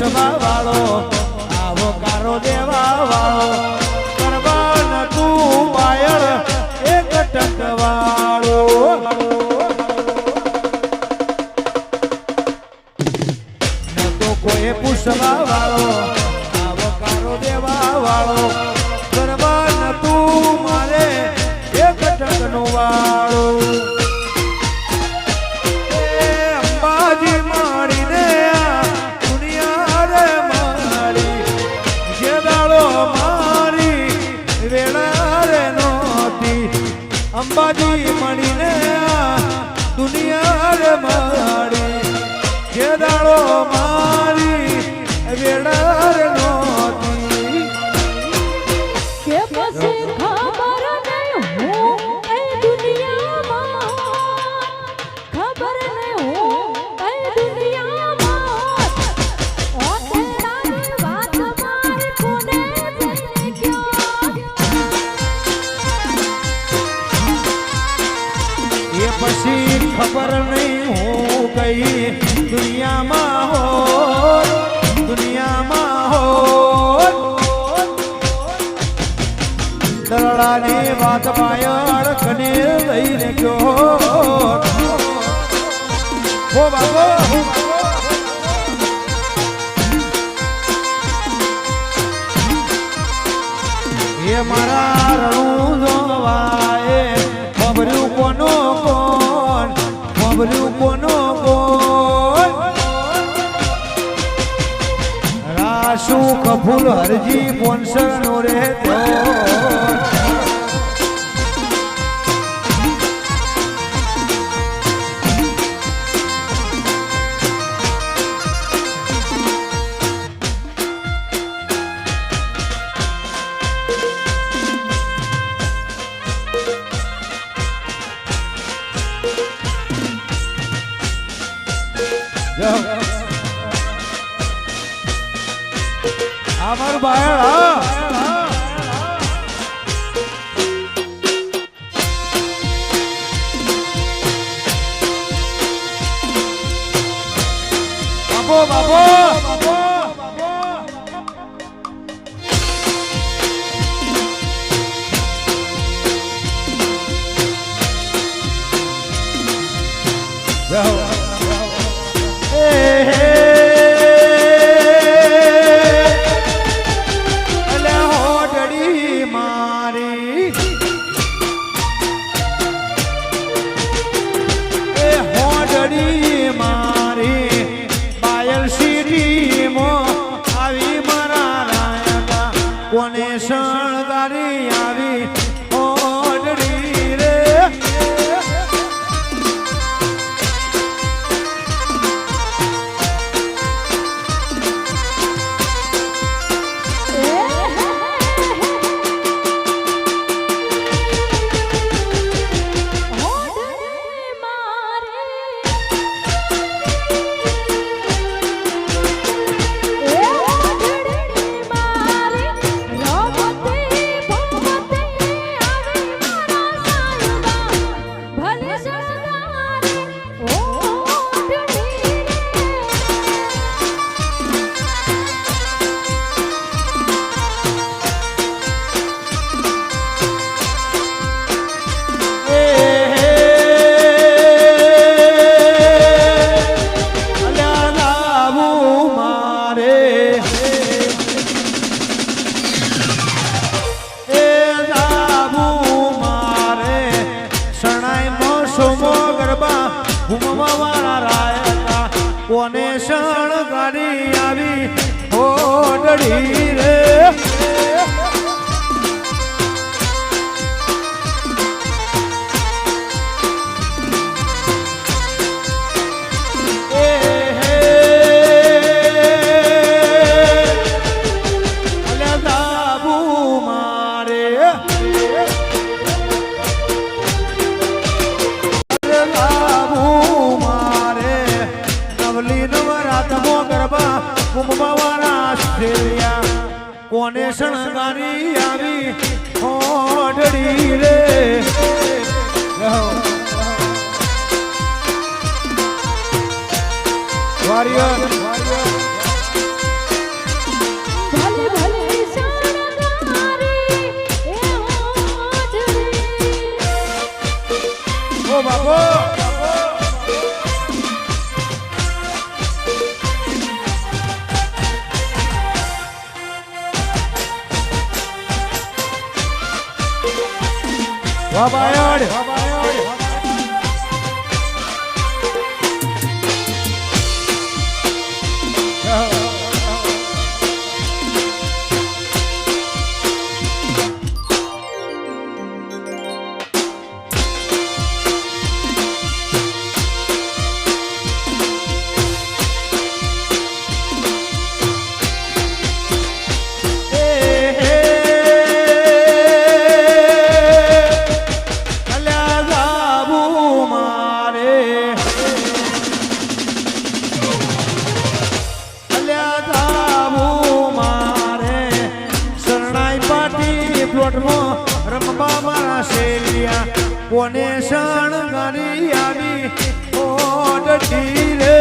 પૂછવા વાળો આવો કારો દેવા વાળો કરવાન તું પાયળ એક ટકવાળો ન તો કોઈ પૂછવા વાળો આવો કારો દેવા વાળો કરવાન તું મારે એક ટકનો વાળો અંબાજી મળીને દુનિયા રે મારી જે દાડો મારી વેડા રે નોતી કે પછી ખબર નહીં હું એ દુનિયામાં ખબર નહીં હું એ દુનિયામાં ઓ તેરાની વાત મારે કોને જઈને ક્યાં એ પછી ખબર નહીં હું કઈ દુનિયામાં હો દરડાની વાત પાયળ કને લઈને ગયો હો બાબો એ મારા રણું જોવાએ ખબર્યું કોનો કોણ ખબર્યું કોનો કોણ રાસુ કફૂલ હરજી પોનસનો રે আমার বায়ড়া বাবু বাবু કોને શણગારી આવી ઓડડી રે કોને શણગારી આવી ઓડડી રે કોને શણગારી આવી ઓડડી રે વારિયર બાપો વાહ બાયડ રમવા મારા શેરિયા કોને શણગારી આવી ઓડટી રે